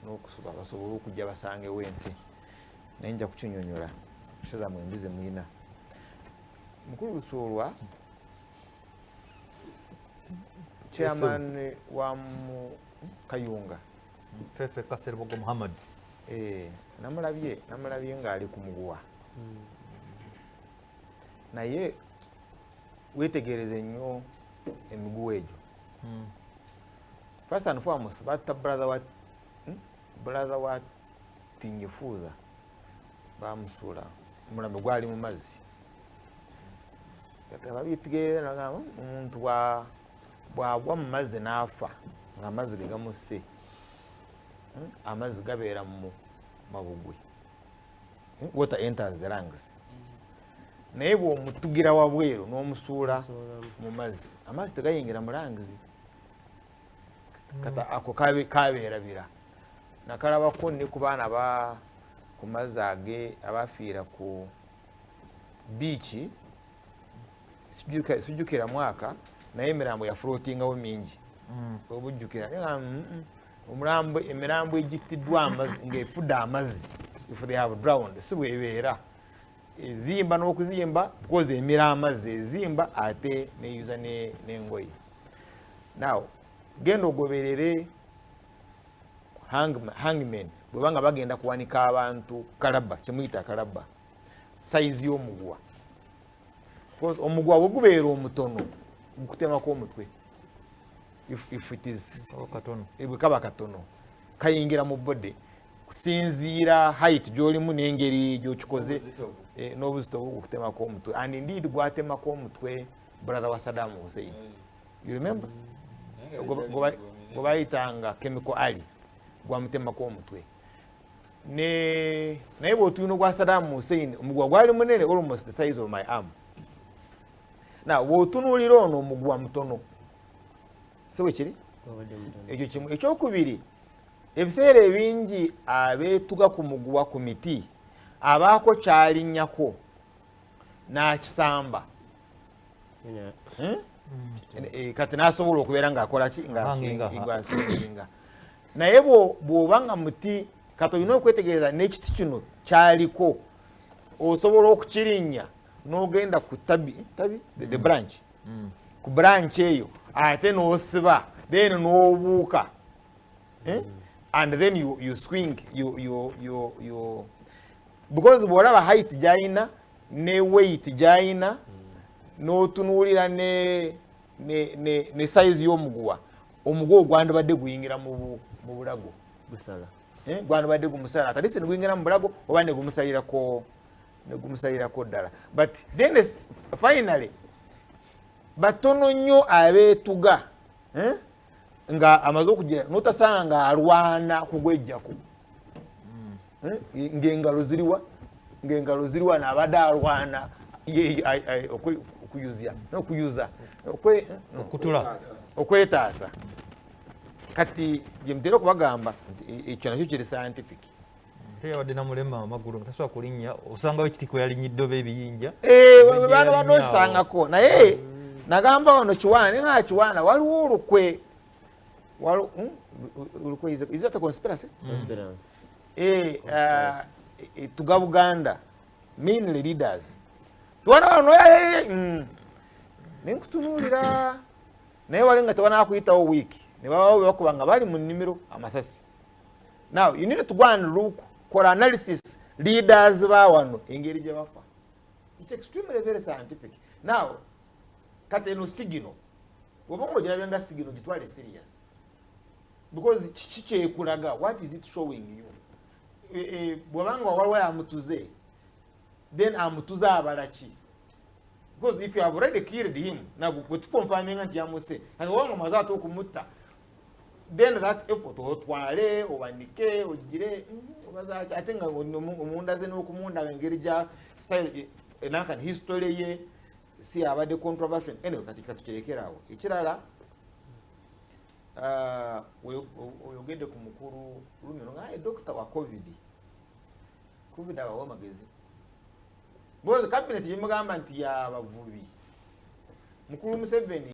n'okusobola basobole okujja basangewo ensi naye nja kukinyonyola kushaza mwembize mwina mukulu Lusolwa chairman wa Kayunga Fefe Kaserbogo Muhammad namulabye ng'ali ku muguwa naye wetegereze nnyo emiguwa egyo first and foremost batta brother wa Tinyefuza bamusuula omulambo gwali mu mazzi babitegeera nagamba omuntu bwagwa mu mazzi n'afa ng'amazzi ge gamusse amazzi gabeera mu mabugwe water enters the lungs naye bw'omutugira wabweru n'omusuula mu mazzi amazzi tegayingira mu lungs kata ako kabeerabira nakalabako ne ku baana ku mazzi age abafiira ku biici sijjukira mwaka naye emirambo yafulootingawo mingi obujjukira emirambo egittiddwa amazzi ng'efudde amazzi if they have drowned si bwebeera ezimba n'okuzimba because emira amazzi ezimba ate neyuza n'engoye now genda ogoberere hangmen bwebanga bagenda kuwanika abantu kalaba kyemuyita kalaba size y'omuguwa because omuguwa bwe gubeera omutono gukutemako omutwe if it is kaba katono kayingira mu bode kusinziira height gy'olimu n'engeri gy'okikoze n'obuzito bwo gukutemako omutwe and indeed gwatemako omutwe brother wa Saddam Hussein you remember gobayitanga chemical ali gwamutemako omutwe naye bw'otulina gwa Saddam Hussein omugwa gwali munene almost the size of my arm now bw'otunuulira ono omugwa mutono si bwe kiri ekyo kimu ekyokubiri ebiseera ebingi abeetuga ku muguwa ku miti abaako kyalinnyako n'akisamba kati n'asobola okubeera ng'akola ki ng'aswinginga naye bw'obanga muti kati olina okwetegereza n'ekiti kino kyaliko osobola okukirinnya n'ogenda ku tabi the branch ku branch eyo ate n'osiba then n'obuuka and then you swing you because bw'olaba height gy'alina ne weight gy'alina n'otunuulira ne size y'omuguwa omuguwa gwandibadde guyingira mu bulago gwandibadde gumusala atalise ne guyingira mu bulago oba ne gumusalirako ddala but then finally batono nnyo abeetuga nga amaze okugira notasanga ng'alwana kugwejjako ng'engalo ziriwa n'abadde alwana okwetaasa kati gye mutera okubagamba nti ekyo nakyo kiri scientific yabadde namulema amagulu tasobola kulinnya osanga ekitiko yalinnyiddwa ebiyinja bantu badosangako naye nagamba ono kiwaana nga kiwaana waliwo olukwe is that a conspiracy? Tuga Buganda mainly leaders tuwana ono nenkutunuulira naye wali nga tebanakuyitawo wiiki ne baba bebakuba nga bali mu nnimiro amasasi now you need to go and look kola analysis leaders ba wano engeri gye bafa it's extremely very scientific now kati eno sigino bw'obanga ogirabye nga sigino gitwale serious because kiki kyekulaga what is it showing you bw'obanga waliwo amutuze then amutuze abalaki because if you have already killed him na bwetukonfaminga nti yamuse kati wabanga maze ate okumutta then that effort otwale owanike ogire obazaki ate nga omundaze n'okumunda engeri gya style enakani history ye si abadde controversial anyway kati katukirekerawo ekirala oyogedde ku mukulu lumino nga doctor wa covid abawa amagezi bozi cabinet yemugamba nti yabavubi mukulu Museveni